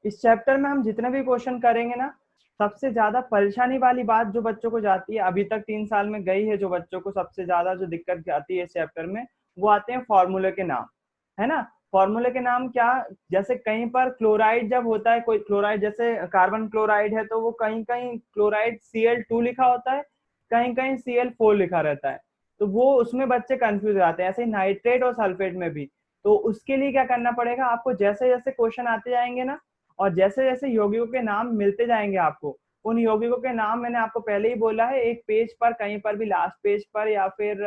इस चैप्टर में हम जितने भी क्वेश्चन करेंगे ना, सबसे ज्यादा परेशानी वाली बात जो बच्चों को जाती है, अभी तक 3 साल में गई है, जो बच्चों को सबसे ज्यादा जो दिक्कत जाती है इस चैप्टर में, वो आते हैं फॉर्मूले के नाम, है ना। फॉर्मूले के नाम क्या, जैसे कहीं पर क्लोराइड जब होता है, कोई क्लोराइड जैसे कार्बन क्लोराइड है, तो वो कहीं कहीं क्लोराइड Cl2 लिखा होता है, कहीं कहीं Cl4 लिखा रहता है, तो वो उसमें बच्चे कंफ्यूज हो जाते हैं। ऐसे ही नाइट्रेट और सल्फेट में भी। तो उसके लिए क्या करना पड़ेगा आपको, जैसे जैसे क्वेश्चन आते जाएंगे ना, और जैसे जैसे यौगिकों के नाम मिलते जाएंगे आपको, उन यौगिकों के नाम मैंने आपको पहले ही बोला है, एक पेज पर कहीं पर भी, लास्ट पेज पर या फिर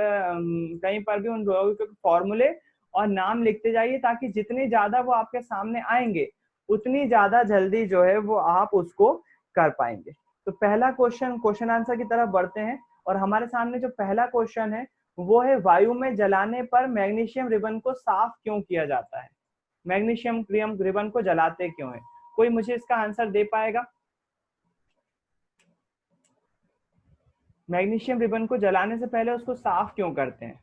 कहीं पर भी उन यौगिकों के फॉर्मूले और नाम लिखते जाइए, ताकि जितनी ज्यादा वो आपके सामने आएंगे, उतनी ज्यादा जल्दी जो है वो आप उसको कर पाएंगे। तो पहला क्वेश्चन आंसर की तरफ बढ़ते हैं। और हमारे सामने जो पहला क्वेश्चन है वो है, वायु में जलाने पर मैग्नीशियम रिबन को साफ क्यों किया जाता है? मैग्नीशियम रिबन को जलाते क्यों है? कोई मुझे इसका आंसर दे पाएगा? मैग्नीशियम रिबन को जलाने से पहले उसको साफ क्यों करते हैं?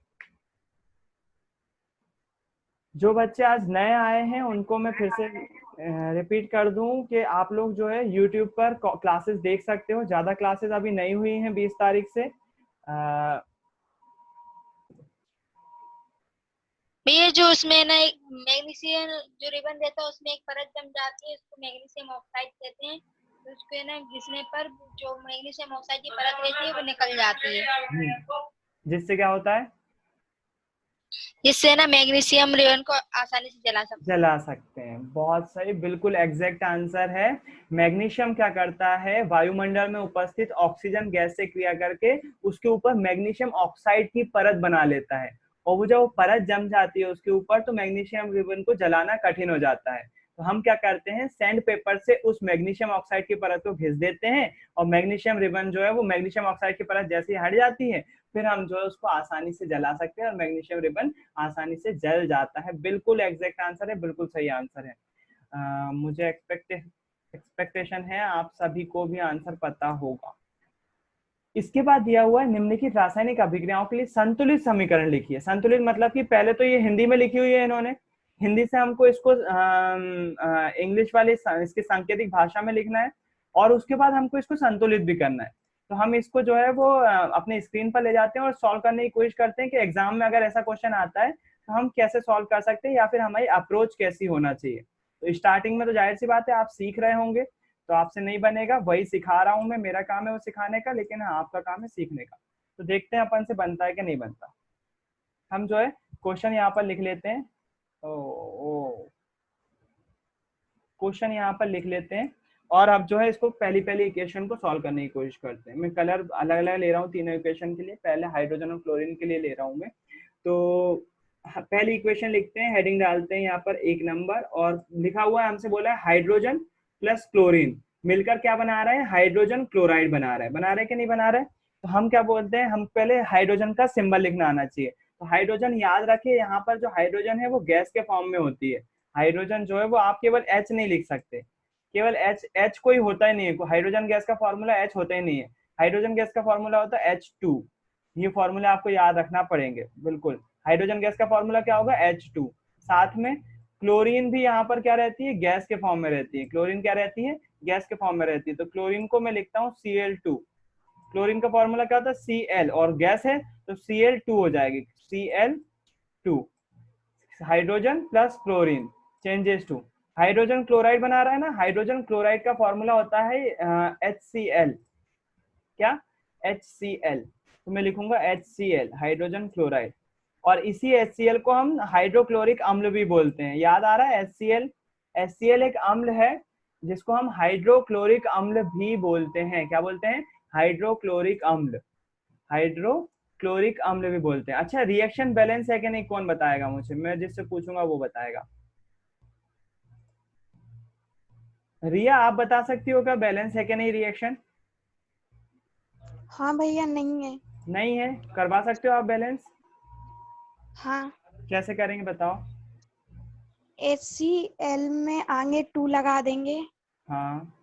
जो बच्चे आज नए आए हैं उनको मैं फिर से रिपीट कर दूं कि आप लोग जो है यूट्यूब पर क्लासेस देख सकते हो। ज्यादा क्लासेस अभी नहीं हुई हैं 20 तारीख से। भैया जो उसमें ना एक मैग्नीशियम जो रिबन रहता है उसमें एक परत जम जाती है, उसको मैग्नीशियम ऑक्साइड कहते हैं। तो उसको ना घिसने पर जो मैग्नीशियम ऑक्साइड की परत रहती है वो निकल जाती है, जिससे क्या होता है? जिससे ना मैग्नीशियम रिबन को आसानी से जला सकते हैं। जला सकते हैं। बहुत सही, बिल्कुल एग्जैक्ट आंसर है। मैग्नीशियम क्या करता है, वायुमंडल में उपस्थित ऑक्सीजन गैस से क्रिया करके उसके ऊपर मैग्नीशियम ऑक्साइड की परत बना लेता है, और वो जब वो परत जम जाती है उसके ऊपर, तो मैग्नीशियम रिबन को जलाना कठिन हो जाता है। तो हम क्या करते हैं, सैंड पेपर से उस मैग्नीशियम ऑक्साइड की परत को घिस देते हैं, और मैग्नीशियम रिबन जो है वो मैग्नीशियम ऑक्साइड की परत जैसे ही हट जाती है, फिर हम जो है उसको आसानी से जला सकते हैं, और मैग्नीशियम रिबन आसानी से जल जाता है। बिल्कुल एग्जैक्ट आंसर है, बिल्कुल सही आंसर है। मुझे एक्सपेक्टेशन है आप सभी को भी आंसर पता होगा। इसके बाद दिया हुआ है, निम्नलिखित रासायनिक अभिक्रियाओं के लिए संतुलित समीकरण लिखिए। संतुलित मतलब कि पहले तो ये हिंदी में लिखी हुई है इन्होंने, हिंदी से हमको इसको इंग्लिश वाले इसके सांकेतिक भाषा में लिखना है, और उसके बाद हमको इसको संतुलित भी करना है। तो हम इसको जो है वो अपने स्क्रीन पर ले जाते हैं और सॉल्व करने की कोशिश करते हैं कि एग्जाम में अगर ऐसा क्वेश्चन आता है तो हम कैसे सॉल्व कर सकते हैं, या फिर हमारी अप्रोच कैसी होना चाहिए। तो स्टार्टिंग में तो जाहिर सी बात है आप सीख रहे होंगे, तो आपसे नहीं बनेगा, वही सिखा रहा हूं मैं, मेरा काम है वो सिखाने का, लेकिन हाँ आपका काम है सीखने का। तो देखते हैं अपन से बनता है कि नहीं बनता। हम जो है क्वेश्चन यहाँ पर लिख लेते हैं। ओ क्वेश्चन यहाँ पर लिख लेते हैं, और अब जो है इसको पहली पहली इक्वेशन को सॉल्व करने की कोशिश करते हैं। मैं कलर अलग अलग ले रहा हूँ तीनों इक्वेशन के लिए, पहले हाइड्रोजन और क्लोरीन के लिए ले रहा हूँ मैं। तो पहली इक्वेशन लिखते हैं, हेडिंग डालते हैं यहाँ पर 1 नंबर, और लिखा हुआ है, हमसे बोला है हाइड्रोजन प्लस क्लोरीन मिलकर क्या बना रहा है, हाइड्रोजन क्लोराइड बना रहा है कि नहीं बना रहा है? तो हम क्या बोलते हैं, हम पहले हाइड्रोजन का सिंबल लिखना आना चाहिए। तो हाइड्रोजन याद रखिए, यहाँ पर जो हाइड्रोजन है वो गैस के फॉर्म में होती है। हाइड्रोजन जो है वो आप केवल एच नहीं लिख सकते, केवल एच एच कोई होता ही नहीं है, हाइड्रोजन गैस का फॉर्मूला एच होता ही नहीं है। हाइड्रोजन गैस का फॉर्मूला होता है H2। ये फॉर्मूला आपको याद रखना पड़ेंगे बिल्कुल। हाइड्रोजन गैस का फॉर्मूला क्या होगा, H2। साथ में क्लोरीन भी यहाँ पर क्या रहती है, गैस के फॉर्म में रहती है। क्लोरीन क्या रहती है, गैस के फॉर्म में रहती है। तो क्लोरीन को मैं लिखता हूँ Cl2। क्लोरीन का फॉर्मूला क्या होता है, Cl, और गैस है तो Cl2 हो जाएगी, Cl2। Hydrogen plus chlorine changes to hydrogen chloride बना रहा है ना, हाइड्रोजन क्लोराइड का फॉर्मूला होता है HCl। क्या, HCl। तो मैं लिखूंगा HCl, हाइड्रोजन क्लोराइड। और इसी HCl को हम हाइड्रोक्लोरिक अम्ल भी बोलते हैं, याद आ रहा है HCl? HCl एक अम्ल है जिसको हम हाइड्रोक्लोरिक अम्ल भी बोलते हैं। क्या बोलते हैं, हाइड्रोक्लोरिक अम्ल, हाइड्रोक्लोरिक अम्ल भी बोलते हैं। अच्छा, रिएक्शन बैलेंस है कि नहीं कौन बताएगा मुझे, मैं जिससे पूछूंगा वो बताएगा। रिया आप बता सकती हो क्या बैलेंस है कि नहीं रिएक्शन? हाँ भैया, नहीं है। नहीं है, करवा सकते हो आप बैलेंस? हाँ, कैसे करेंगे बताओ। HCl में आगे 2 लगा देंगे। हाँ,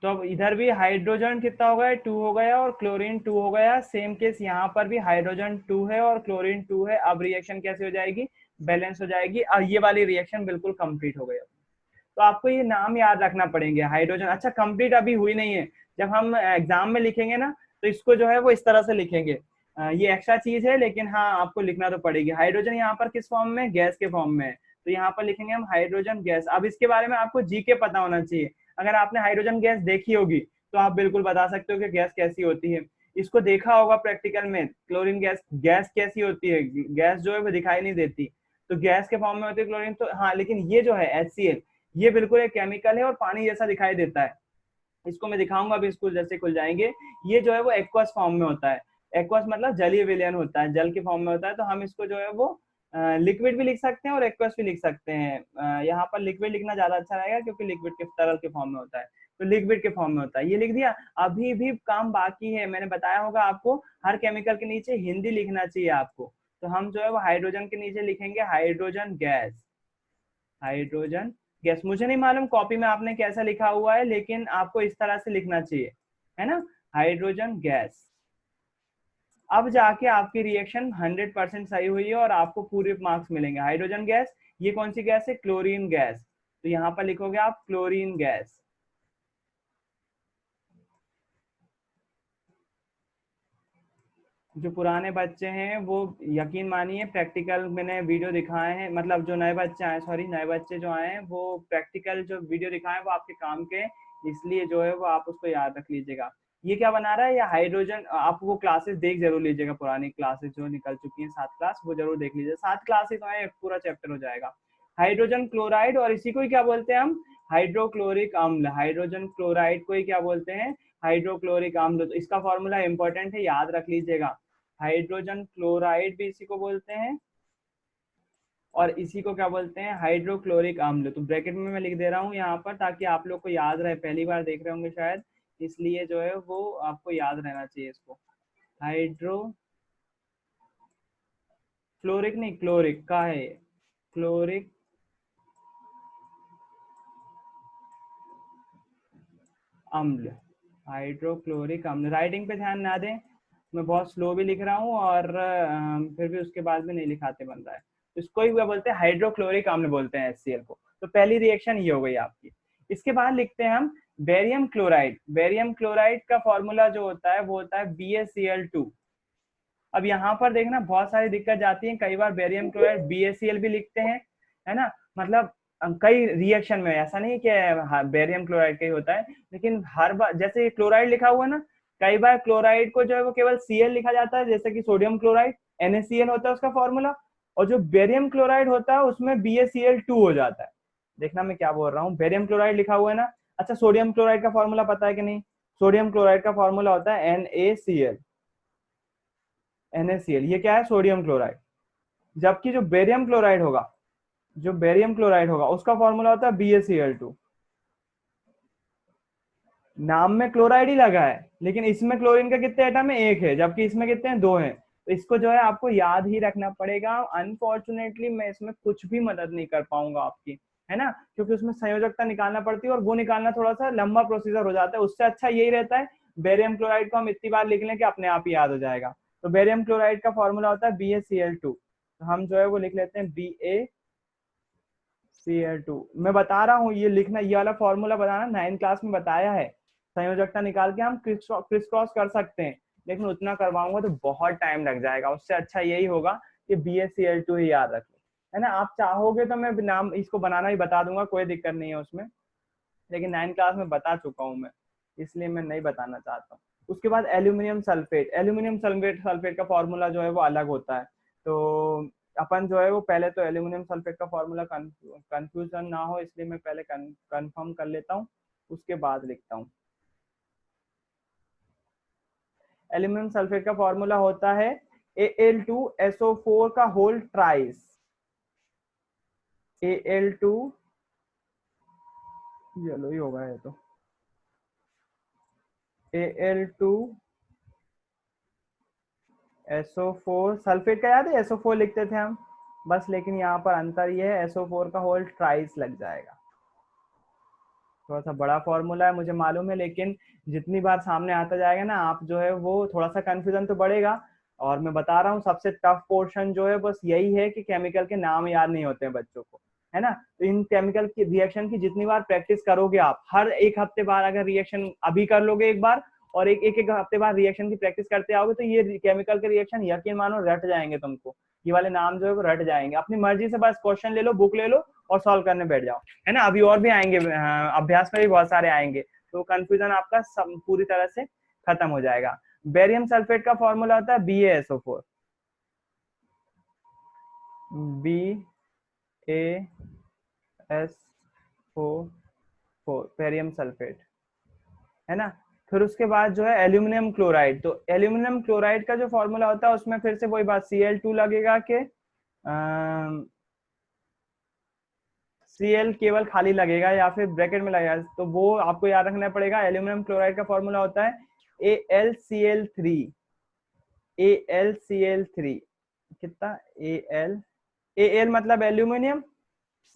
तो अब इधर भी हाइड्रोजन कितना हो गया, 2 हो गया, और क्लोरीन 2 हो गया। सेम केस यहाँ पर भी हाइड्रोजन 2 है और क्लोरीन 2 है। अब रिएक्शन कैसे हो जाएगी, बैलेंस हो जाएगी और ये वाली रिएक्शन बिल्कुल कंप्लीट हो गई। तो आपको ये नाम याद रखना पड़ेंगे हाइड्रोजन। अच्छा कंप्लीट अभी हुई नहीं है, जब हम एग्जाम में लिखेंगे ना तो इसको जो है वो इस तरह से लिखेंगे। ये एक्स्ट्रा चीज है लेकिन हाँ आपको लिखना तो पड़ेगी। हाइड्रोजन यहाँ पर किस फॉर्म में, गैस के फॉर्म में है, तो यहाँ पर लिखेंगे हम हाइड्रोजन गैस। अब इसके बारे में आपको जी के पता होना चाहिए। अगर आपने हाइड्रोजन गैस देखी होगी तो आप बिल्कुल बता सकते हो कि गैस कैसी होती है। इसको देखा होगा प्रैक्टिकल में, क्लोरीन गैस, गैस कैसी होती है, गैस जो है वो दिखाई नहीं देती, तो गैस के फॉर्म में होती है क्लोरीन। तो हाँ लेकिन ये जो है HCl, ये बिल्कुल एक केमिकल है और पानी जैसा दिखाई देता है। इसको मैं दिखाऊंगा अभी, स्कूल जैसे खुल जाएंगे। ये जो है वो एक्वस फॉर्म में होता है। एक्वस मतलब जलीय विलयन होता है, जल के फॉर्म में होता है। तो हम इसको जो है वो लिक्विड भी लिख सकते हैं और एक्वस भी लिख सकते हैं। यहाँ पर लिक्विड लिखना ज्यादा अच्छा रहेगा क्योंकि लिक्विड के तरल के फॉर्म में होता है, तो लिक्विड के फॉर्म में होता है। ये लिख दिया। अभी भी काम बाकी है, मैंने बताया होगा आपको हर केमिकल के नीचे हिंदी लिखना चाहिए आपको। तो हम जो है वो हाइड्रोजन के नीचे लिखेंगे हाइड्रोजन गैस। हाइड्रोजन गैस, मुझे नहीं मालूम कॉपी में आपने कैसा लिखा हुआ है, लेकिन आपको इस तरह से लिखना चाहिए, है ना, हाइड्रोजन गैस। अब जाके आपकी रिएक्शन 100% सही हुई है और आपको पूरे मार्क्स मिलेंगे। हाइड्रोजन गैस, ये कौन सी गैस है, क्लोरीन गैस। तो यहाँ पर लिखोगे आप क्लोरीन गैस। जो पुराने बच्चे हैं वो यकीन मानिए प्रैक्टिकल मैंने वीडियो दिखाए हैं, मतलब जो नए बच्चे आए, सॉरी नए बच्चे जो आए हैं वो प्रैक्टिकल जो वीडियो दिखाए वो आपके काम के, इसलिए जो है वो आप उसको याद रख लीजिएगा। ये क्या बना रहा है, या हाइड्रोजन, आप वो क्लासेस देख जरूर लीजिएगा, पुरानी क्लासेस जो निकल चुकी हैं 7 क्लास, वो जरूर देख लीजिए। 7 क्लासेस तो है, पूरा चैप्टर हो जाएगा। हाइड्रोजन क्लोराइड, और इसी को ही क्या बोलते हैं हम, हाइड्रोक्लोरिक अम्ल। हाइड्रोजन क्लोराइड को ही क्या बोलते हैं, हाइड्रोक्लोरिक अम्ल। तो इसका फॉर्मूला इंपॉर्टेंट है, याद रख लीजिएगा। हाइड्रोजन क्लोराइड भी इसी को बोलते हैं और इसी को क्या बोलते हैं, हाइड्रोक्लोरिक अम्ल। तो ब्रैकेट में मैं लिख दे रहा हूँ यहाँ पर ताकि आप लोग को याद रहे, पहली बार देख रहे होंगे शायद, इसलिए जो है वो आपको याद रहना चाहिए इसको। हाइड्रो फ्लोरिक नहीं, क्लोरिक का है, क्लोरिक अम्ल, हाइड्रोक्लोरिक अम्ल। राइटिंग पे ध्यान ना दें, मैं बहुत स्लो भी लिख रहा हूँ और फिर भी उसके बाद भी नहीं लिखाते बन रहा है। इसको ही बोलते हैं हाइड्रोक्लोरिक अम्ल बोलते हैं HCl को। तो पहली रिएक्शन ये हो गई आपकी। इसके बाद लिखते हैं हम बेरियम क्लोराइड। बेरियम क्लोराइड का फॉर्मूला जो होता है वो होता है BaCl2। अब यहाँ पर देखना बहुत सारी दिक्कत जाती है, कई बार बेरियम क्लोराइड BaCl भी लिखते हैं, है ना, मतलब कई रिएक्शन में, ऐसा नहीं कि बेरियम क्लोराइड का ही होता है, लेकिन हर बार जैसे क्लोराइड लिखा हुआ है ना, कई बार क्लोराइड को जो है वो केवल Cl लिखा जाता है, जैसे कि सोडियम क्लोराइड NaCl होता है उसका फॉर्मूला, और जो बेरियम क्लोराइड होता है उसमें BaCl2 हो जाता है। देखना मैं क्या बोल रहा हूँ, बेरियम क्लोराइड लिखा हुआ है ना। अच्छा सोडियम क्लोराइड का फॉर्मूला पता है कि नहीं, सोडियम क्लोराइड का फॉर्मूला होता है NaCl। NaCl ये क्या है, सोडियम क्लोराइड। जबकि जो बेरियम क्लोराइड होगा, जो बेरियम क्लोराइड होगा उसका फॉर्मूला होता है BaCl2। नाम में क्लोराइड ही लगा है लेकिन इसमें क्लोरीन का कितने एटम है, एक है, जबकि इसमें कितने हैं, 2 हैं। तो इसको जो है आपको याद ही रखना पड़ेगा। अनफॉर्चुनेटली मैं इसमें कुछ भी मदद नहीं कर पाऊंगा आपकी, है ना, क्योंकि उसमें संयोजकता निकालना पड़ती है और वो निकालना थोड़ा सा लंबा प्रोसीजर हो जाता है। उससे अच्छा यही रहता है बेरियम क्लोराइड को हम इतनी बार लिख लें कि अपने आप ही याद हो जाएगा। तो बेरियम क्लोराइड का फॉर्मूला होता है BaCl2। तो हम जो है वो लिख लेते हैं BaCl2। मैं बता रहा हूँ ये लिखना, ये वाला फॉर्मूला बताना 9th क्लास में बताया है। संयोजकता निकाल के हम क्रिस क्रॉस कर सकते हैं, लेकिन उतना करवाऊंगा तो बहुत टाइम लग जाएगा। उससे अच्छा यही होगा कि BaCl2 ही याद रख लो, है ना। आप चाहोगे तो मैं नाम इसको बनाना भी बता दूंगा, कोई दिक्कत नहीं है उसमें, लेकिन 9th क्लास में बता चुका हूँ मैं, इसलिए मैं नहीं बताना चाहता हूँ। उसके बाद एल्यूमिनियम सल्फेट। एल्यूमिनियम सल्फेट का फॉर्मूला जो है वो अलग होता है। तो अपन जो है वो पहले तो एल्यूमिनियम सल्फेट का फॉर्मूला कंफ्यूजन ना हो इसलिए मैं पहले कंफर्म कर लेता हूँ, उसके बाद लिखता हूँ। एल्यूमिनियम सल्फेट का फॉर्मूला होता है Al2SO4 का होल ट्राइस। Al2, चलो ही होगा ये तो, Al2SO4 सल्फेट का याद है, SO4 लिखते थे हम बस, लेकिन यहाँ पर अंतर ये है SO4 का होल ट्राइस लग जाएगा। थोड़ा सा बड़ा फॉर्मूला है मुझे मालूम है, लेकिन जितनी बार सामने आता जाएगा ना आप जो है वो थोड़ा सा कंफ्यूजन तो बढ़ेगा, और मैं बता रहा हूँ सबसे टफ पोर्शन जो है बस यही है कि केमिकल के नाम याद नहीं होते हैं बच्चों को, है ना। तो इन केमिकल की रिएक्शन की जितनी बार प्रैक्टिस करोगे आप, हर एक हफ्ते बाद अगर रिएक्शन अभी कर लोगे एक बार और एक हफ्ते बाद रिएक्शन की प्रैक्टिस करते आओगे तो ये केमिकल के रिएक्शन यकीन मानो रट जाएंगे तुमको, ये वाले नाम जो है वो रट जाएंगे। अपनी मर्जी से बस क्वेश्चन ले लो, बुक ले लो और सॉल्व करने बैठ जाओ, है ना। अभी और भी आएंगे, अभ्यास में भी बहुत सारे आएंगे, तो कंफ्यूजन आपका पूरी तरह से खत्म हो जाएगा। बेरियम सल्फेट का फॉर्मूला होता है BaSO4, BaSO4 बेरियम सल्फेट, है ना। फिर उसके बाद जो है एल्यूमिनियम क्लोराइड, तो एल्यूमिनियम क्लोराइड का जो फॉर्मूला होता है उसमें फिर से वही बात, Cl2 लगेगा कि Cl केवल खाली लगेगा या फिर ब्रैकेट में लगेगा, तो वो आपको याद रखना पड़ेगा। एल्यूमिनियम क्लोराइड का फॉर्मूला होता है AlCl3, कितना Al मतलब एल्यूमिनियम,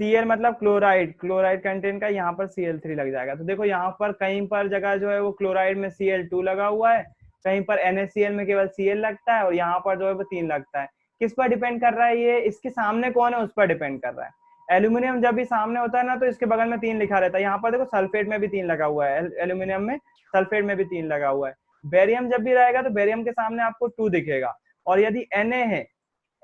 Cl मतलब क्लोराइड, क्लोराइड कंटेंट का यहाँ पर Cl3 लग जाएगा। तो देखो यहाँ पर कहीं पर जगह जो है वो क्लोराइड में Cl2 लगा हुआ है, कहीं पर NaCl में केवल Cl लगता है और यहाँ पर जो है वो 3 लगता है। किस पर डिपेंड कर रहा है ये, इसके सामने कौन है उस पर डिपेंड कर रहा है। एल्यूमिनियम जब भी सामने होता है ना तो इसके बगल में 3 लिखा रहता है, यहाँ पर देखो सल्फेट में भी 3 लगा हुआ है, एल्यूमिनियम में सल्फेट में भी 3 लगा हुआ है। बेरियम जब भी रहेगा तो बेरियम के सामने आपको 2 दिखेगा, और यदि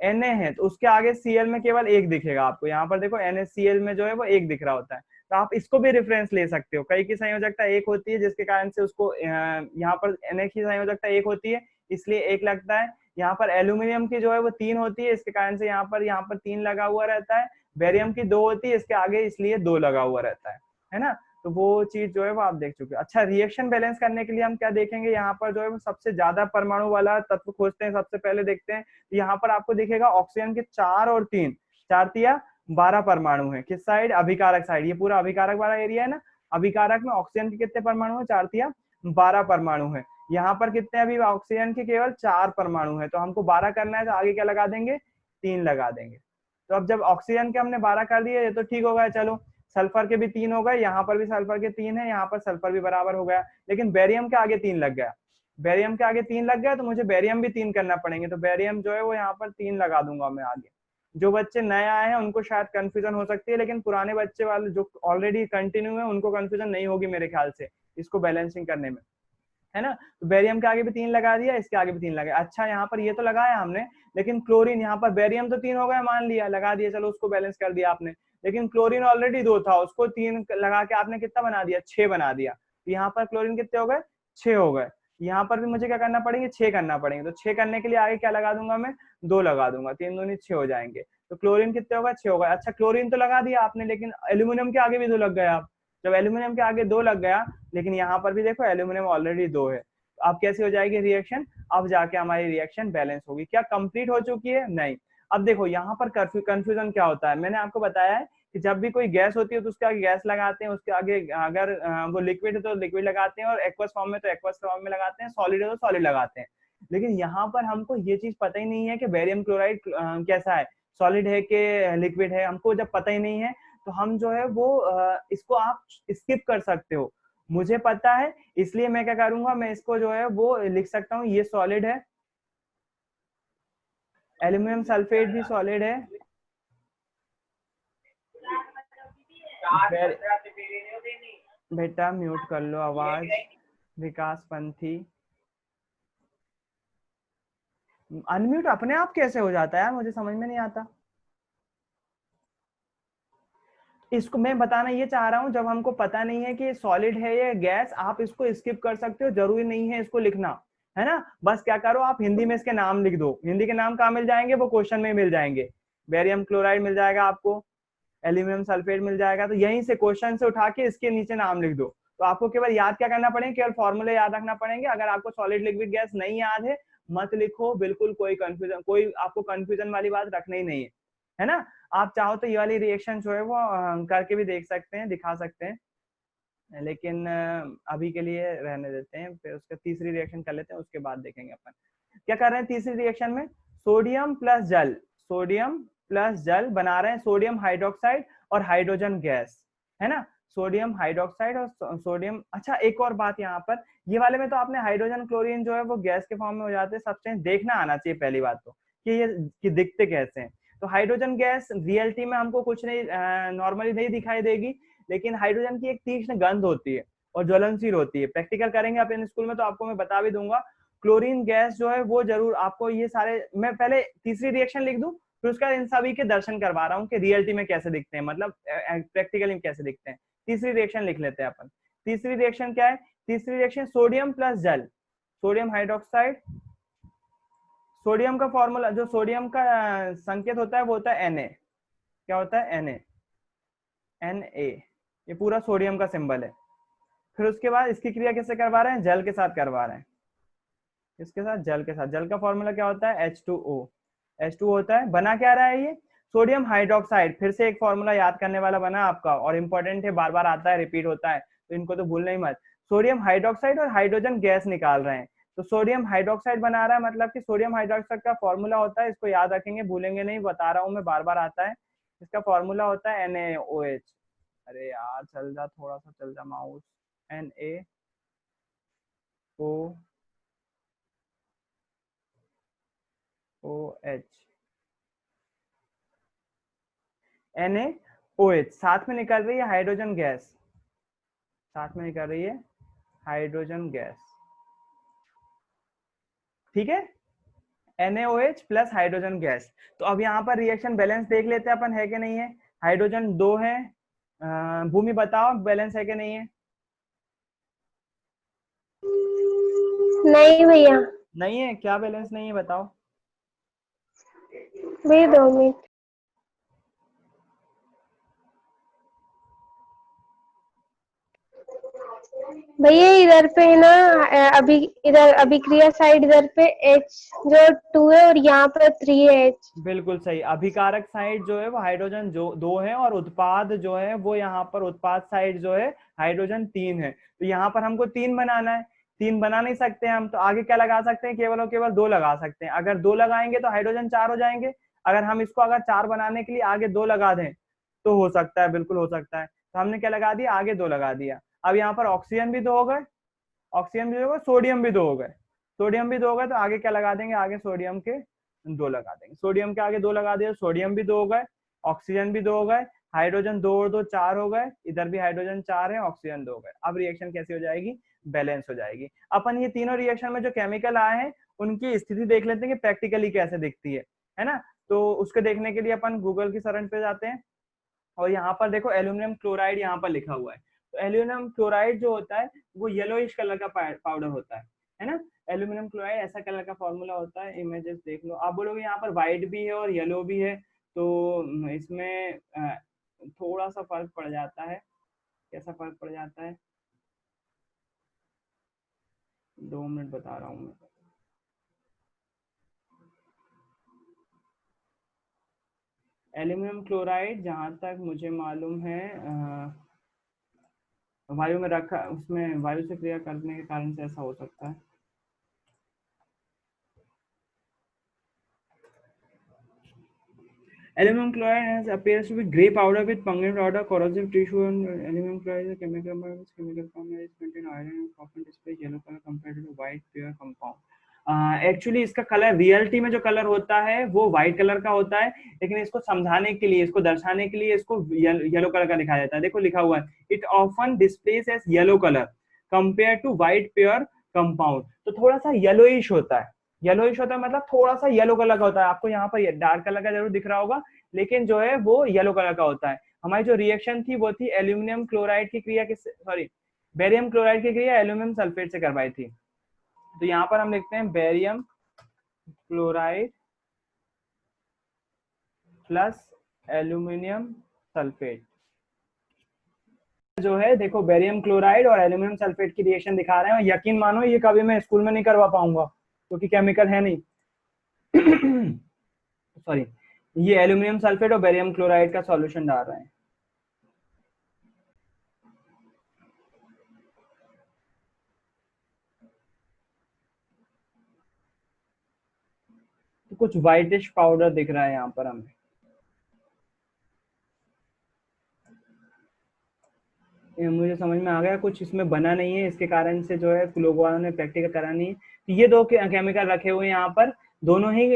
Na है तो उसके आगे Cl में केवल 1 दिखेगा आपको। यहाँ पर देखो NaCl में जो है वो 1 दिख रहा होता है, तो आप इसको भी रेफरेंस ले सकते हो। कई की संयोजकता 1 होती है जिसके कारण से उसको यहाँ पर Na की संयोजकता 1 होती है इसलिए 1 लगता है। यहाँ पर एल्यूमिनियम की जो है वो 3 होती है, इसके कारण से यहाँ पर 3 लगा हुआ रहता है। बेरियम की 2 होती है, इसके आगे इसलिए 2 लगा हुआ रहता है ना। तो वो चीज जो है वो आप देख चुके हो। अच्छा, रिएक्शन बैलेंस करने के लिए हम क्या देखेंगे, यहाँ पर जो है वो सबसे ज्यादा परमाणु वाला तत्व खोजते हैं, सबसे पहले देखते हैं। यहाँ पर आपको दिखेगा ऑक्सीजन के 4 और 3, 4 तिया 12 परमाणु है। किस साइड, अभिकारक साइड, ये पूरा अभिकारक वाला एरिया है ना। अभिकारक में ऑक्सीजन के कितने परमाणु है, 4 तिया 12 परमाणु है। यहाँ पर कितने, अभी ऑक्सीजन के केवल 4 परमाणु है, तो हमको 12 करना है तो आगे क्या लगा देंगे, 3 लगा देंगे। तो अब जब ऑक्सीजन के हमने 12 कर दिए तो ठीक हो गया, चलो। सल्फर के भी 3 हो गए, यहाँ पर भी सल्फर के 3 है, यहाँ पर सल्फर भी बराबर हो गया। लेकिन बेरियम के आगे 3 लग गया, बेरियम के आगे 3 लग गया तो मुझे बेरियम भी 3 करना पड़ेंगे, तो बेरियम जो है वो यहाँ पर 3 लगा दूंगा मैं आगे। जो बच्चे नए आए हैं उनको शायद कंफ्यूजन हो सकती है, लेकिन पुराने बच्चे वाले जो ऑलरेडी कंटिन्यू है उनको कंफ्यूजन नहीं होगी मेरे ख्याल से इसको बैलेंसिंग करने में, है ना। तो बेरियम के आगे भी 3 लगा दिया, इसके आगे भी 3 लगा। अच्छा, यहाँ पर ये तो लगाया हमने, लेकिन क्लोरीन, यहाँ पर बेरियम तो 3 हो गया, मान लिया लगा दिया, चलो उसको बैलेंस कर दिया आपने। लेकिन क्लोरीन ऑलरेडी 2 था, उसको 3 लगा के आपने कितना बना दिया, 6 बना दिया। यहाँ पर क्लोरीन कितने हो गए, 6 हो गए। यहाँ पर भी मुझे क्या करना पड़ेंगे, 6 करना पड़ेंगे। तो 6 करने के लिए आगे क्या लगा दूंगा मैं, 2 लगा दूंगा, 3 दूनी 6 हो जाएंगे। तो क्लोरीन कितने होगा, 6 होगा। अच्छा, क्लोरीन तो लगा दिया आपने, लेकिन एल्यूमिनियम के आगे भी 2 लग गया। आप जब एल्यूमिनियम के आगे 2 लग गया, लेकिन यहाँ पर भी देखो एल्यूमिनियम ऑलरेडी 2 है, अब कैसे हो जाएगी रिएक्शन, अब जाके हमारी रिएक्शन बैलेंस होगी। क्या कंप्लीट हो चुकी है, नहीं। अब देखो यहाँ पर कंफ्यूजन क्या होता है, मैंने आपको बताया है कि जब भी कोई गैस होती है तो उसके आगे गैस लगाते हैं, उसके आगे अगर वो लिक्विड है तो लिक्विड लगाते हैं, और एक्वस फॉर्म में तो एक्वस फॉर्म में लगाते हैं, सॉलिड है तो सॉलिड लगाते हैं। लेकिन यहाँ पर हमको ये चीज पता ही नहीं है कि बेरियम क्लोराइड कैसा है, सॉलिड है कि लिक्विड है, हमको जब पता ही नहीं है तो हम जो है वो इसको आप स्किप कर सकते हो। मुझे पता है इसलिए मैं क्या करूंगा, मैं इसको जो है वो लिख सकता हूँ, ये सॉलिड है, एल्यूमिनियम सल्फेट भी सॉलिड है। बेटा म्यूट कर लो आवाज, विकास पंथी। अनम्यूट अपने आप कैसे हो जाता है यार, मुझे समझ में नहीं आता। इसको मैं बताना ये चाह रहा हूँ, जब हमको पता नहीं है कि सॉलिड है या गैस, आप इसको स्किप कर सकते हो, जरूरी नहीं है इसको लिखना, है ना। बस क्या करो, आप हिंदी में इसके नाम लिख दो। हिंदी के नाम कहाँ मिल जाएंगे, वो क्वेश्चन में मिल जाएंगे। बेरियम क्लोराइड मिल जाएगा आपको, एल्यूमिनियम सल्फेट मिल जाएगा, तो यहीं से क्वेश्चन से उठा के इसके नीचे नाम लिख दो। तो आपको केवल याद क्या करना पड़ेगा, केवल फॉर्मूले याद रखना पड़ेंगे। अगर आपको सॉलिड लिक्विड गैस नहीं याद है मत लिखो, बिल्कुल कोई आपको कंफ्यूजन वाली बात रखना ही नहीं है ना। आप चाहो तो ये वाली रिएक्शन जो है वो करके भी देख सकते हैं, दिखा सकते हैं, लेकिन अभी के लिए रहने देते हैं। फिर उसका तीसरी रिएक्शन कर लेते हैं, उसके बाद देखेंगे अपन क्या कर रहे हैं। तीसरी रिएक्शन में सोडियम प्लस जल बना रहे हैं सोडियम हाइड्रोक्साइड और हाइड्रोजन गैस, है ना। सोडियम हाइड्रोक्साइड और सोडियम। अच्छा एक और बात यहाँ पर, ये वाले में तो आपने हाइड्रोजन क्लोरीन जो है वो गैस के फॉर्म में हो जाते हैं, सब्सटेंस देखना आना चाहिए पहली बात तो, कि ये कि दिखते कैसे हैं। तो हाइड्रोजन गैस रियलिटी में हमको कुछ नहीं नॉर्मली नहीं दिखाई देगी, लेकिन हाइड्रोजन की एक तीक्ष्ण गंध होती है और ज्वलनशील होती है। प्रैक्टिकल करेंगे अपन स्कूल में तो आपको मैं बता भी दूंगा। क्लोरीन गैस जो है वो जरूर आपको ये सारे, मैं पहले तीसरी रिएक्शन लिख दूं फिर उसका इन सभी के दर्शन करवा रहा हूँ कि रियलिटी में कैसे दिखते हैं, मतलब प्रैक्टिकली में कैसे दिखते हैं। तीसरी रिएक्शन लिख लेते हैं अपन। तीसरी रिएक्शन क्या है? तीसरी रिएक्शन सोडियम प्लस जल, सोडियम हाइड्रोक्साइड। सोडियम का फॉर्मूला, जो सोडियम का संकेत होता है वो होता है Na। क्या होता है? Na। ये पूरा सोडियम का सिंबल है। फिर उसके बाद इसकी क्रिया कैसे करवा रहे हैं? जल के साथ करवा रहे हैं। इसके साथ? जल के साथ। जल का फॉर्मूला क्या होता है? H2O। H2O होता है। बना क्या रहा है ये? Sodium hydroxide. फिर से एक फॉर्मूला याद करने वाला बना आपका, और इंपॉर्टेंट है, बार बार आता है, रिपीट होता है, तो इनको तो भूलना ही मत। सोडियम हाइड्रोक्साइड और हाइड्रोजन गैस निकाल रहे हैं, तो सोडियम हाइड्रोक्साइड बना रहा है, मतलब कि सोडियम हाइड्रोक्साइड का फॉर्मूला होता है, इसको याद रखेंगे, भूलेंगे नहीं, बता रहा हूँ मैं, बार बार आता है। इसका फॉर्मूला होता है NaOH। अरे यार चल जा, थोड़ा सा चल जा माउस। NaOH। NaOH साथ में निकल रही है हाइड्रोजन गैस, साथ में निकल रही है हाइड्रोजन गैस, ठीक है। NaOH plus hydrogen gas. तो अब यहाँ पर रिएक्शन बैलेंस देख लेते हैं अपन, है कि नहीं है। हाइड्रोजन 2 है। भूमि बताओ बैलेंस है कि नहीं है? नहीं भैया। नहीं है? क्या बैलेंस नहीं है बताओ? भैया 2 मिनट। भैया इधर पे है ना, अभी इधर अभिक्रिया साइड इधर पे H जो 2 है और यहाँ पे 3 है H। बिल्कुल सही। अभिकारक साइड जो है वो हाइड्रोजन जो 2 है, और उत्पाद जो है वो यहाँ पर उत्पाद साइड जो है हाइड्रोजन 3 है। तो यहाँ पर हमको 3 बनाना है। 3 बना नहीं सकते हम, तो आगे क्या लगा सकते हैं? केवल और केवल 2 लगा सकते हैं। अगर 2 लगाएंगे तो हाइड्रोजन 4 हो जाएंगे। अगर हम इसको अगर 4 बनाने के लिए आगे 2 लगा दें तो हो सकता है, बिल्कुल हो सकता है। तो हमने क्या लगा दिया? आगे 2 लगा दिया। अब यहाँ पर ऑक्सीजन भी 2 हो गए, ऑक्सीजन भी 2 हो गए, सोडियम भी 2 हो गए, सोडियम भी 2 हो गए, तो आगे क्या लगा देंगे? आगे सोडियम के 2 लगा देंगे। सोडियम के आगे 2 लगा दिया, सोडियम भी 2 हो गए, ऑक्सीजन भी 2 हो गए, हाइड्रोजन 2 और 2 4 हो गए, इधर भी हाइड्रोजन 4 है, ऑक्सीजन 2 हो गए। अब रिएक्शन कैसी हो जाएगी? बैलेंस हो जाएगी। अपन ये तीनों रिएक्शन में जो केमिकल आए हैं उनकी स्थिति देख लेते हैं कि प्रैक्टिकली कैसे दिखती है ना। तो उसके देखने के लिए अपन गूगल की शरण पे जाते हैं, और यहाँ पर देखो एल्यूमिनियम क्लोराइड यहाँ पर लिखा हुआ है। तो एल्यूमिनियम क्लोराइड जो होता है वो येलोइश कलर का पाउडर होता है ना। एल्यूमिनियम क्लोराइड ऐसा कलर का फॉर्मूला होता है, इमेजेस देख लो। आप बोलोगे यहाँ पर व्हाइट भी है और येलो भी है, तो इसमें थोड़ा सा फर्क पड़ जाता है। कैसा फर्क पड़ जाता है? 2 मिनट बता रहा हूँ मैं। एल्यूमिनियम क्लोराइड जहाँ तक मुझे मालूम है वायु में रखा, उसमें वायु से क्रिया करने के कारण से ऐसा हो सकता है। Aluminum chloride appears to be gray powder with pungent odor, corrosive tissue, and aluminum chloride is a chemical by which chemical formula is contain iron and often displays yellow color compared to white pure compound. Actually इसका colour reality में जो colour होता है वो white colour का होता है, लेकिन इसको समझाने के लिए, इसको दर्शाने के लिए इसको येलो कलर का दिखाया जाता है। देखो लिखा हुआ है, it often displace as yellow colour compare to white pure compound. तो थोड़ा सा येलोइश होता है, येलोइश होता है मतलब थोड़ा सा येलो कलर का होता है। आपको यहाँ पर डार्क कलर का जरूर दिख रहा होगा, लेकिन जो है वो येलो कलर का होता है। हमारी जो रिएक्शन थी वो थी एल्यूमिनियम क्लोराइड की क्रिया किस, सॉरी, बेरियम क्लोराइड की क्रिया एल्यूमिनियम सल्फेट से करवाई थी। तो यहाँ पर हम लिखते हैं barium chloride plus aluminium sulphate. जो है देखो बेरियम क्लोराइड और एल्यूमिनियम सल्फेट की रिएक्शन दिखा रहे हैं, और यकीन मानो ये कभी मैं स्कूल में नहीं करवा पाऊंगा क्योंकि केमिकल है नहीं। सॉरी, ये एल्यूमिनियम सल्फेट और बेरियम क्लोराइड का सॉल्यूशन डाल रहे हैं। तो कुछ व्हाइटिश पाउडर दिख रहा है यहाँ पर हमें। ये मुझे समझ में आ गया, कुछ इसमें बना नहीं है, इसके कारण से जो है लोगों वालों ने प्रैक्टिकल करा नहीं है। तो ये दो केमिकल रखे हुए हैं यहाँ पर, दोनों ही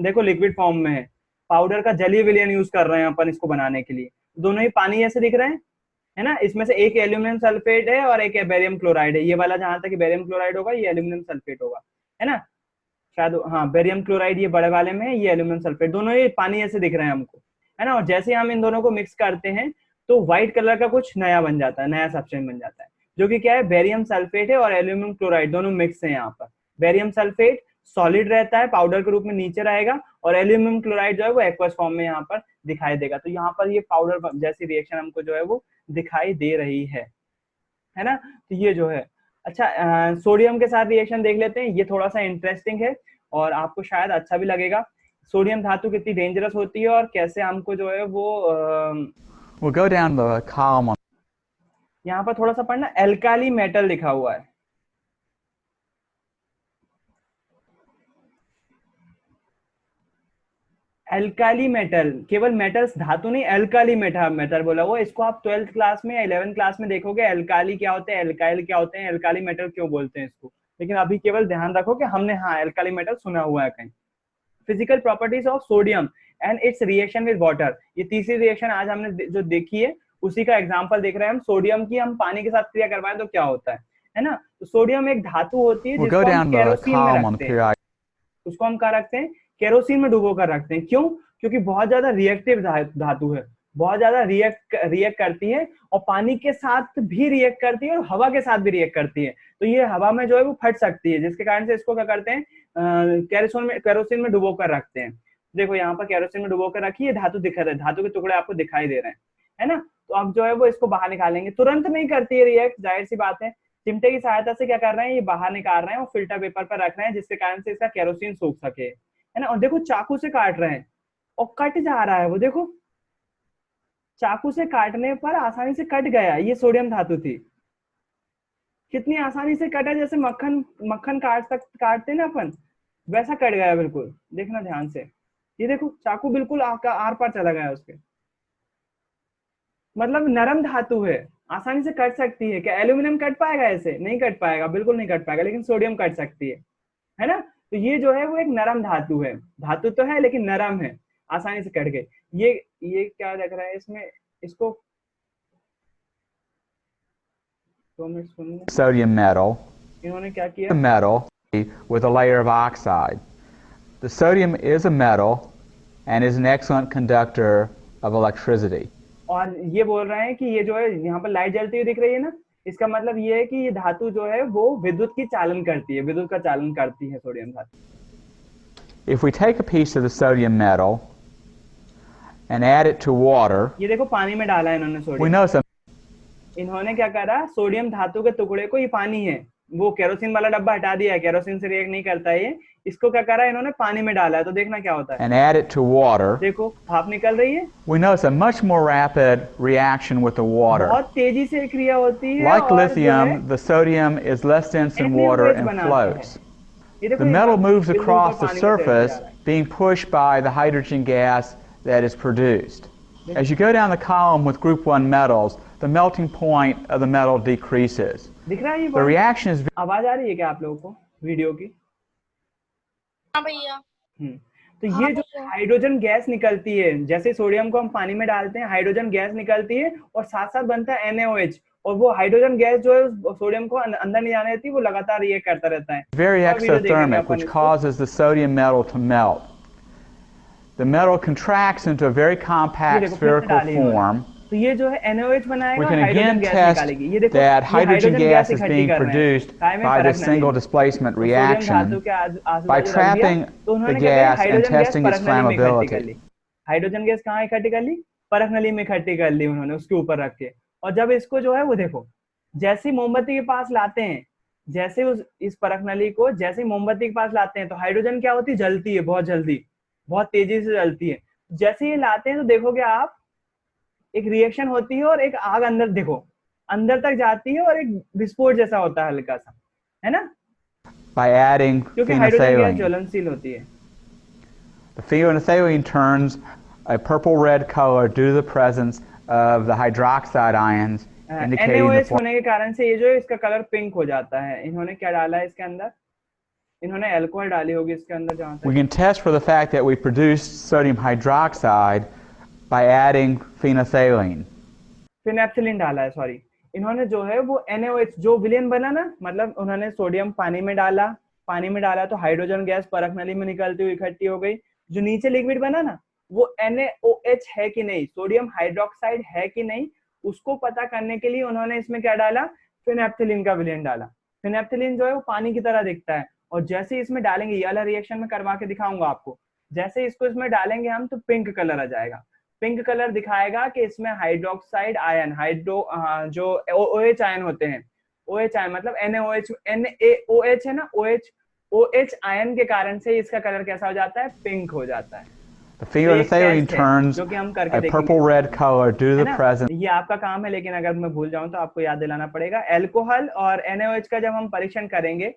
देखो लिक्विड फॉर्म में है। पाउडर का जलीय विलयन यूज कर रहे हैं अपन इसको बनाने के लिए। दोनों ही पानी जैसे दिख रहे हैं, है ना। इसमें से एक एल्यूमिनियम सल्फेट है और एक बेरियम क्लोराइड है। ये वाला जहां तक बेरियम क्लोराइड होगा, ये एल्यूमिनियम सल्फेट होगा, है ना। शायद हाँ, बेरियम क्लोराइड ये बड़े वाले में है, ये एल्यूमिनियम सल्फेट। दोनों ही पानी जैसे दिख रहे हैं हमको, है ना। और जैसे हम इन दोनों को मिक्स करते हैं तो व्हाइट कलर का कुछ नया बन जाता है, नया सब्सटेंस बन जाता है, जो कि क्या है, बेरियम सल्फेट है और एल्यूमिनियम क्लोराइड दोनों मिक्स है यहाँ पर। बेरियम सल्फेट सॉलिड रहता है, पाउडर के रूप में नीचे रहेगा, और एल्यूमिनियम क्लोराइड जो है वो एक्वस फॉर्म में यहाँ पर दिखाई देगा। तो यहाँ पर ये पाउडर जैसी रिएक्शन हमको जो है वो दिखाई दे रही है ना। तो ये जो है, अच्छा सोडियम के साथ रिएक्शन देख लेते हैं। ये थोड़ा सा इंटरेस्टिंग है और आपको शायद अच्छा भी लगेगा। सोडियम धातु कितनी डेंजरस होती है और कैसे हमको जो है वो We'll go down the column on यहाँ पर थोड़ा सा पढ़ना, एल्काली मेटल लिखा हुआ है। एल्काली मेटल, केवल मेटल्स धातु नहीं, एल्काली मेटल बोला हुआ। इसको आप 12th क्लास में या 11th क्लास में देखोगे, एल्काली क्या होते हैं, एल्काइल क्या होते हैं, एल्काली मेटल क्यों बोलते हैं इसको। लेकिन अभी केवल ध्यान रखो कि हमने हाँ एल्काली मेटल सुना हुआ है कहीं। Physical properties of sodium and it's reaction with water, ये तीसरी रिएक्शन आज हमने जो देखी है उसी का एग्जांपल देख रहे हैं हम। सोडियम की हम पानी के साथ क्रिया करवाएं तो क्या होता है ना। तो सोडियम एक धातु होती है जिसको हम केरोसिन में रखते हैं। उसको हम क्या रखते हैं, केरोसिन में डुबो कर रखते हैं। क्यों? क्योंकि बहुत ज्यादा रिएक्टिव धातु है, बहुत ज्यादा रिएक्ट करती है, और पानी के साथ भी रिएक्ट करती है और हवा के साथ भी रिएक्ट करती है। तो ये हवा में जो है वो फट सकती है, जिसके कारण से इसको क्या करते हैं, केरोसिन में डुबो कर रखते हैं। देखो यहाँ पर केरोसिन में डुबो कर रखी है, धातु दिखा रहे, धातु के टुकड़े आपको दिखाई दे रहे हैं, है ना। तो अब जो है वो इसको बाहर निकालेंगे, तुरंत नहीं करती है रिएक्ट, जाहिर सी बात है। चिमटे की सहायता से क्या कर रहे हैं, ये बाहर निकाल रहे हैं और फिल्टर पेपर पर रख रहे हैं, जिसके कारण से इसका केरोसिन सूख सके, है ना। और देखो चाकू से काट रहे हैं और कट जा रहा है, वो देखो चाकू से काटने पर आसानी से कट गया। ये सोडियम धातु थी, कितनी आसानी से कटा, जैसे मक्खन काटते ना अपन, वैसा कट गया बिल्कुल। देखना ध्यान से, ये देखो चाकू बिल्कुल आर पार चला गया उसके। मतलब नरम धातु है, आसानी से कट सकती है। क्या एल्यूमिनियम कट पाएगा ऐसे? नहीं कट पाएगा, बिल्कुल नहीं कट पाएगा, लेकिन सोडियम कट सकती है ना। तो ये जो है वो एक नरम धातु है, धातु तो है लेकिन नरम है, आसानी से कट गई। ये क्या लग रहा है इसमें, इसको 2 मिनट सुनिए। sodium metal, इन्होंने क्या किया, metal with a layer of oxide. The sodium is a metal and is an excellent conductor of electricity. और ये बोल रहे हैं कि ये जो है यहाँ पर लाइट जलती हुई दिख रही है ना, इसका मतलब ये है कि ये धातु जो है वो विद्युत की चालन करती है, विद्युत का चालन करती है सोडियम धातु। If we take a piece of the sodium metal and add it to water, ये देखो पानी में डाला है इन्होंने we सोडियम। know some इन्होंने क्या करा, सोडियम धातु के टुकड़े को, ये पानी है, वो केरोसिन वाला डब्बा हटा दिया है, केरोसिन से रिएक्ट नहीं करता है ये, इसको क्या करा इन्होंने, पानी में डाला है। तो देखना क्या होता है, and add it to water, देखो भाप निकल रही है, we know it's a much more rapid reaction with the water. बहुत तेजी से क्रिया होती है। Like और lithium, जो है, the sodium is less dense in water NaOH and बनाता floats. है। ये देखो The ये metal बात moves बिल्कुल across ऊपर the पानी में तैर के surface, जा रहा है। being pushed by the hydrogen gas that is produced. As you go down the column with group 1 metals, the melting point of the metal decreases. दिख रहा है ये The बात? reaction is आवाज आ रही है क्या आप लोगों को वीडियो की? हाँ भैया। तो हाँ ये जो भैया। हाइड्रोजन गैस निकलती है, जैसे सोडियम को हम पानी में डालते हैं, हाइड्रोजन गैस निकलती है और साथ साथ बनता है NaOH, और वो हाइड्रोजन गैस जो है सोडियम को अंदर नहीं जाने देती, वो लगातार रिएक्ट करता रहता है। very और वीडियो देखेंगे exothermic, अपन which इसको। causes the sodium metal to melt. The metal contracts into a very ये compact देखो फिर से spherical डाली इन्होंने। form. तो ये जो है NaOH बनाएगा We और can hydrogen again gas test निकालेगी। ये देखो that ये hydrogen gas is इकट्ठी being कर रहे हैं। produced काय में? by this परख single नली में। displacement तो सोडियम धातु reaction के आजू by बाजू रख दिया, trapping तो उन्होंने the क्या किया, gas and hydrogen gas testing its परख नली में इकट्ठी कर flammability. ली। हाइड्रोजन गैस कहाँ इकट्ठी कर ली? परख नली में इकट्ठी कर ली उन्होंने, उसके ऊपर रख के। और जब इसको जो है वो देखो, जैसे मोमबत्ती के पास लाते हैं, जैसे इस परख नली को जैसे मोमबत्ती के पास लाते हैं, तो हाइड्रोजन क्या होती है, जलती है बहुत जल्दी, बहुत तेजी से जलती है। जैसे ये लाते हैं तो देखोगे आप, एक रिएक्शन होती है और एक आग अंदर, देखो अंदर तक जाती है और एक विस्फोट जैसा होता है हल्का सा, है ना, by adding क्योंकि हाइड्रोजन गैस phenolphthalein. ज्वलनशील होती है। The phenolphthalein turns a purple-red color due to the presence of the hydroxide ions indicating the NaOH होने के कारण से ये जो है इसका कलर पिंक हो जाता है। इन्होंने क्या डाला है इसके अंदर? इन्होंने अल्कोहल डाली होगी इसके अंदर जहाँ We तक। can test for the fact that we produce sodium hydroxide by adding phenolphthalein. फिनेप्थिलीन डाला है, सॉरी। इन्होंने जो है वो NaOH जो विलेन बना ना, मतलब उन्होंने सोडियम पानी में डाला तो हाइड्रोजन गैस परख नली में निकलती हुई इकट्ठी हो गई। जो नीचे लिक्विड बना ना वो NaOH है कि नहीं, सोडियम हाइड्रोक्साइड है कि नहीं, उसको पता करने के लिए उन्होंने इसमें क्या डाला? फिनेप्थिलीन का विलेन डाला। फिनेप्थिलीन जो है वो पानी की तरह दिखता है, और जैसे इसमें डालेंगे, ये वाला रिएक्शन में करवा के दिखाऊंगा आपको, जैसे इसको इसमें डालेंगे हम तो पिंक कलर आ जाएगा। पिंक कलर दिखाएगा कि इसमें हाइड्रोक्साइड आयन, जो OH आयन होते हैं, OH आयन मतलब NaOH है ना, OH आयन के कारण से इसका कलर कैसा हो जाता है? पिंक हो जाता है। The phenolphthalein turns जो कि हम करके a देखेंगे, purple-red color due to है the ना? presence. ये आपका काम है, लेकिन अगर मैं भूल जाऊं तो आपको याद दिलाना पड़ेगा। अल्कोहल और NaOH का जब हम परीक्षण करेंगे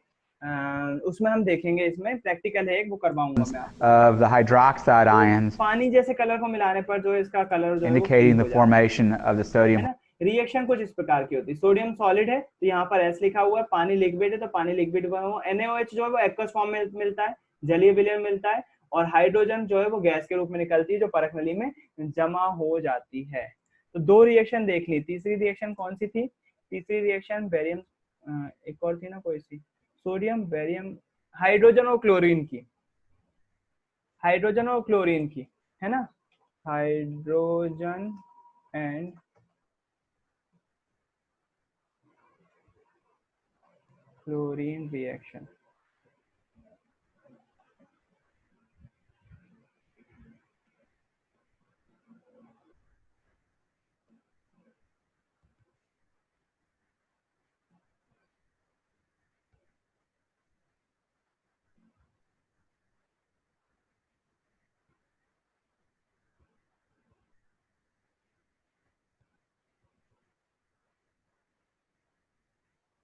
उसमें हम देखेंगे, इसमें प्रैक्टिकल है एक, वो करवाऊंगा मैं आपको। Of the hydroxide ions पानी जैसे कलर को मिलाने पर जो इसका कलर जो है वो indicating pink the हो जाता है, formation of the है sodium. ना? रिएक्शन कुछ इस प्रकार की होती है। सोडियम सॉलिड है तो यहाँ पर S लिखा हुआ है, पानी लिक्विड है तो पानी लिक्विड, NaOH जो है वो एक्वस फॉर्म में मिलता है, जलीय विलयन मिलता है, और हाइड्रोजन जो है वो गैस के रूप में निकलती है जो परख नली में जमा हो जाती है। तो दो रिएक्शन देख ली। तीसरी रिएक्शन कौन सी थी? तीसरी रिएक्शन बेरियम, एक और थी ना कोई सी, सोडियम बेरियम, हाइड्रोजन और क्लोरीन की, हाइड्रोजन और क्लोरीन की, है ना? Hydrogen and chlorine reaction.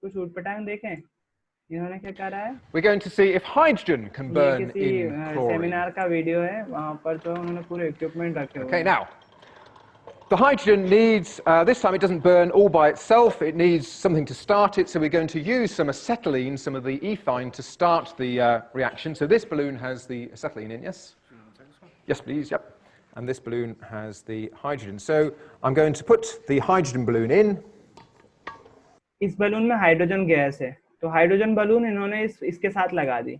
कुछ उटपटांग देखें इन्होंने क्या करा है। We're going to see if hydrogen can ये burn किसी in chlorine. सेमिनार का वीडियो है, वहाँ पर तो उन्होंने पूरे इक्विपमेंट रखे हुए Okay, हैं। now the hydrogen needs, this time it doesn't burn all by itself, it needs something to start it, so we're going to use some acetylene, some of the ethine, to start the reaction. So this balloon has the acetylene in, yes? Yes, please, yep. And this balloon has the hydrogen. So I'm going to put the hydrogen balloon in. इस balloon में hydrogen gas है, तो hydrogen balloon इन्होंने इसके साथ लगा दी।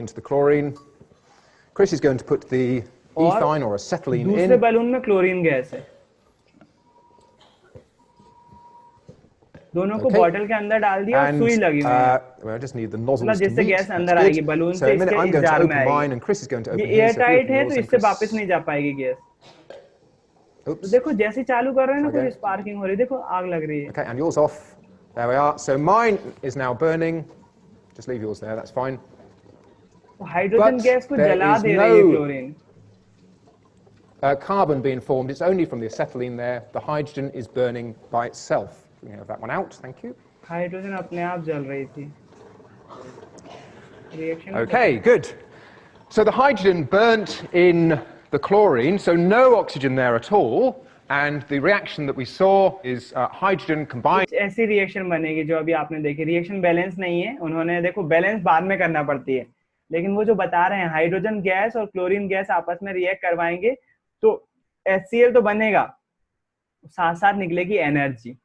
Into the chlorine. Chris is going to put the ethine or acetylene दूसरे in. Balloon में क्लोरीन गैस है। दोनों को Okay. बॉटल के अंदर डाल दिया और सुई लगी हुई है। Well, I just need the nozzles मतलब to जिससे meet. गैस That's अंदर good. आएगी, बलून So से in a minute I'm इसके going to जार में open आएगी। mine and Chris is going to open ये his. Air So if you tight open है yours तो and इससे Chris- वापस नहीं जा पाएगी गैस। तो Oops. देखो जैसे चालू कर रहे हैं ना, Okay. कुछ स्पार्किंग हो रही है, देखो आग लग रही है। Okay, and yours off. There we are. So mine is now burning. Just leave yours there, that's fine. Hydrogen But gas को there जला is दे रही है no- chlorine. Carbon being formed, it's only from the acetylene there. The hydrogen is burning by itself. We can have that one out, thank you. Hydrogen अपने आप जल रही थी। Reaction Okay, good. So the hydrogen burnt in the chlorine, so no oxygen there at all. And the reaction that we saw is hydrogen combined. कुछ ऐसी reaction बनेगी जो अभी आपने देखी। रिएक्शन बैलेंस नहीं है, उन्होंने देखो बैलेंस बाद में करना पड़ती है, लेकिन वो जो बता रहे हैं हाइड्रोजन गैस और क्लोरीन गैस आपस में रिएक्ट करवाएंगे तो HCl तो बनेगा, साथ साथ निकलेगी एनर्जी,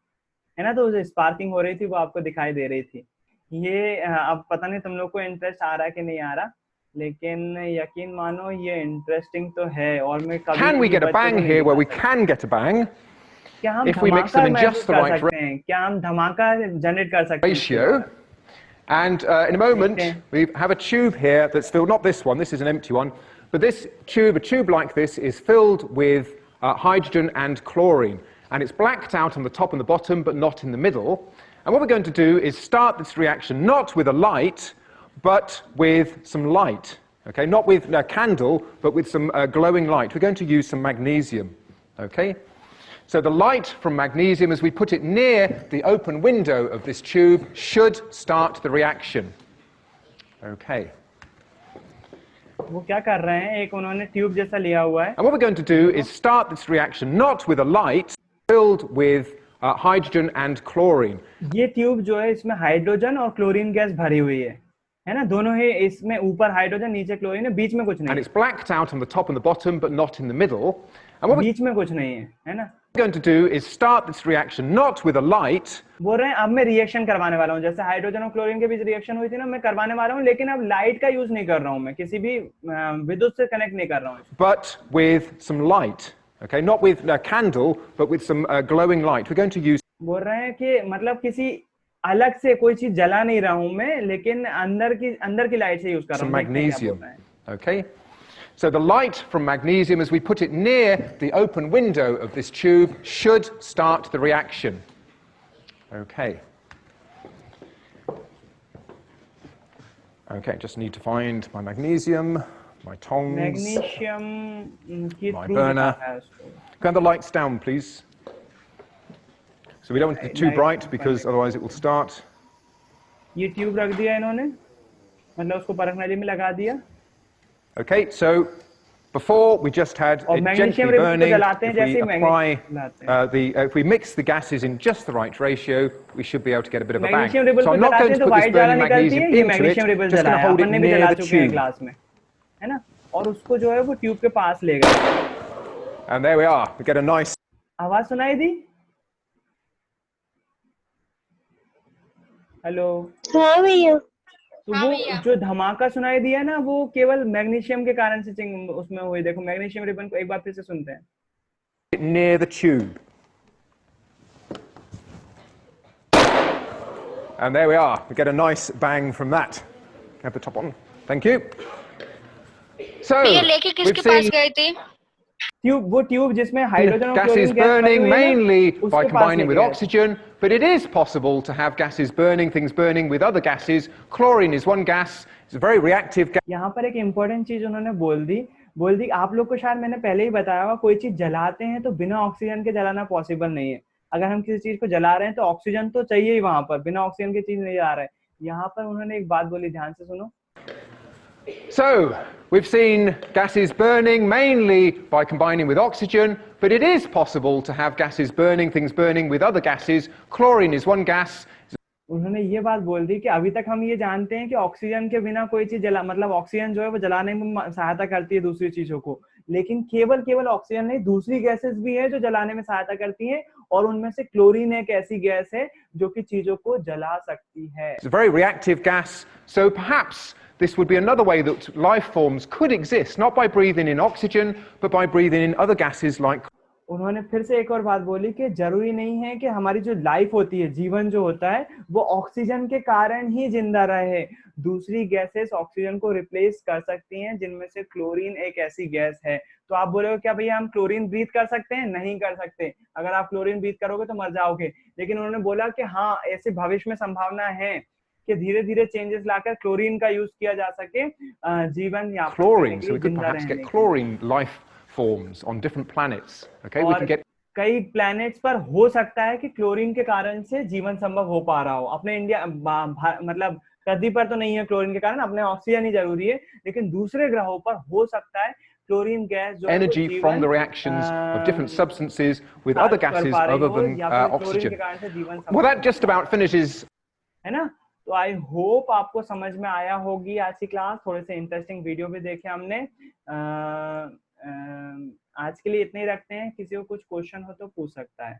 है ना? तो जो स्पार्किंग हो रही थी वो आपको दिखाई दे रही थी। ये अब पता नहीं तुम लोग को इंटरेस्ट आ रहा है कि नहीं आ रहा, लेकिन यकीन मानो ये इंटरेस्टिंग तो है। और मैं कभी Can we get a बच्चों को bang नहीं here where we दिखा can get a bang? सकता। क्या हम if we mix धमाका them in महसूस just the कर right सकते हैं? क्या हम धमाका जनरेट कर सकते हैं? ratio? And in a moment, Okay. we have a tube here that's filled, not this one, this is an empty one, but this tube, a tube like this, is filled with hydrogen and chlorine. And it's blacked out on the top and the bottom, but not in the middle. And what we're going to do is start this reaction not with a light, but with some light. Okay, not with a candle, but with some glowing light. We're going to use some magnesium. Okay? So the light from magnesium, as we put it near the open window of this tube, should start the reaction. Okay. वो क्या कर रहे हैं, एक उन्होंने tube जैसा लिया हुआ है, And what we're going to do is start this reaction not with a light filled with hydrogen and chlorine. ये ट्यूब जो है इसमें हाइड्रोजन और क्लोरीन गैस भरी हुई है ना, दोनों ही, इसमें ऊपर हाइड्रोजन नीचे क्लोरीन है, बीच में कुछ नहीं And है, it's blacked out on the top and the bottom, but not in the middle. And what we're बीच में कुछ नहीं है ना। going to do is start this reaction not with a light, बोल रहे हैं अब मैं रिएक्शन करवाने वाला हूँ, जैसे हाइड्रोजन और क्लोरीन के बीच रिएक्शन हुई थी ना, मैं करवाने वाला हूँ, लेकिन अब लाइट का यूज नहीं कर रहा हूँ, मैं किसी भी विद्युत से कनेक्ट नहीं कर रहा हूँ। but with some light. Okay, not with a candle, but with some glowing light. We're going to use बोल रहे हैं कि मतलब किसी अलग से कोई चीज जला नहीं रहा हूँ मैं, लेकिन अंदर की लाइट से यूज कर रहा some हूँ। देखते हैं क्या magnesium. बोल रहे हैं। Okay, so the light from magnesium, as we put it near the open window of this tube, should start the reaction. Okay. Okay, just need to find my magnesium, my tongs. Magnesium की My through burner. है उसको। Can the lights down, please? So we don't want it too bright because otherwise it will start. ये tube रख दिया इन्होंने, मतलब उसको परखनली में लगा दिया। Okay, so before we just had और it मैग्नीशियम gently रिबन को burning. जलाते हैं, If we जैसे ही apply magnesium if we mix the gases in just the right ratio, we should be able to get a bit of a bang. Magnesium ribbon So को I'm not जलाते going हैं to तो put this white ज्यादा burning निकलती है, magnesium ये into magnesium it, ribbon just going जलाया to hold it अपन ने भी near जला the चुके हैं tube. ग्लास में, है ना, और उसको जो है वो ट्यूब के पास ले गए। And there we are. We get a nice. आवाज सुनाई दी? हेलो? हाँ भैया। तो हाँ वो भैया। जो धमाका सुनाई दिया ना, वो केवल मैग्नीशियम के कारण से उसमें हुई। देखो मैग्नीशियम रिबन को एक बार फिर से सुनते हैं। Near the tube. And there we are. We get a nice bang from that. Have the top on. Thank you. So ये लेके we've किसके पास seen गए थे? वो ट्यूब जिसमें हाइड्रोजन और gases क्लोरीन गैस भरी burning हुई है ना, mainly by उसके पास combining with लेके गए थे। oxygen, but it is possible to have gases burning, things burning with other gases. Chlorine is one gas. It's a very reactive gas. यहाँ पर एक इम्पोर्टेंट चीज उन्होंने बोल दी आप लोग को शायद मैंने पहले ही बताया हुआ, कोई चीज जलाते हैं तो बिना ऑक्सीजन के जलाना पॉसिबल नहीं है। अगर हम किसी चीज को जला रहे हैं तो ऑक्सीजन तो चाहिए ही वहां पर, बिना ऑक्सीजन की चीज नहीं जा रहा है। यहाँ पर उन्होंने एक बात बोली, ध्यान से सुनो। So we've seen gases burning mainly by combining with oxygen, but it is possible to have gases burning, things burning with other gases. Chlorine is one gas. उन्होंने ये बात बोल दी कि अभी तक हम ये जानते हैं कि ऑक्सीजन के बिना कोई चीज मतलब ऑक्सीजन जो है वो जलाने में सहायता करती है दूसरी चीजों को, लेकिन केवल ऑक्सीजन नहीं, दूसरी गैसेस भी है जो जलाने में सहायता करती हैं, और उनमें से क्लोरीन एक ऐसी गैस है जो कि चीजों को जला सकती है। It's a very reactive gas, so perhaps this would be another way that life forms could exist, not by breathing in oxygen, but by breathing in other gases like. उन्होंने फिर से एक और बात बोली कि जरूरी नहीं है कि हमारी जो लाइफ होती है, जीवन जो होता है, वो ऑक्सीजन के कारण ही जिंदा रहे। दूसरी गैसेस ऑक्सीजन को रिप्लेस कर सकती हैं, जिनमें से क्लोरीन एक ऐसी गैस है। तो आप बोलोगे क्या भैया हम क्लोरीन ब्रीथ कर सकते हैं? नहीं कर सकते। अगर आप क्लोरीन ब्रीथ करोगे तो मर जाओगे। लेकिन उन्होंने बोला कि हाँ, ऐसे भविष्य में संभावना है कि धीरे धीरे चेंजेस लाकर क्लोरीन का यूज किया जा सके जीवन यापन Chlorine, करने के so लिए, we could जिंदा perhaps रहने get के chlorine life forms on different planets. Okay, we और can get. कई प्लैनेट्स पर हो सकता है कि क्लोरीन के कारण से जीवन संभव हो पा रहा हो। अपने इंडिया मतलब पृथ्वी पर तो नहीं है क्लोरीन के कारण, अपने ऑक्सीजन ही जरूरी है, लेकिन दूसरे ग्रहों पर हो सकता है क्लोरीन गैस जो Energy from the reactions of different substances with other gases other than oxygen. Well, that just about finishes. है ना? तो आई होप आपको समझ में आया होगी आज की क्लास। थोड़े से इंटरेस्टिंग वीडियो भी देखे हमने। आज के लिए इतने ही रखते हैं। किसी को कुछ क्वेश्चन हो तो पूछ सकता है।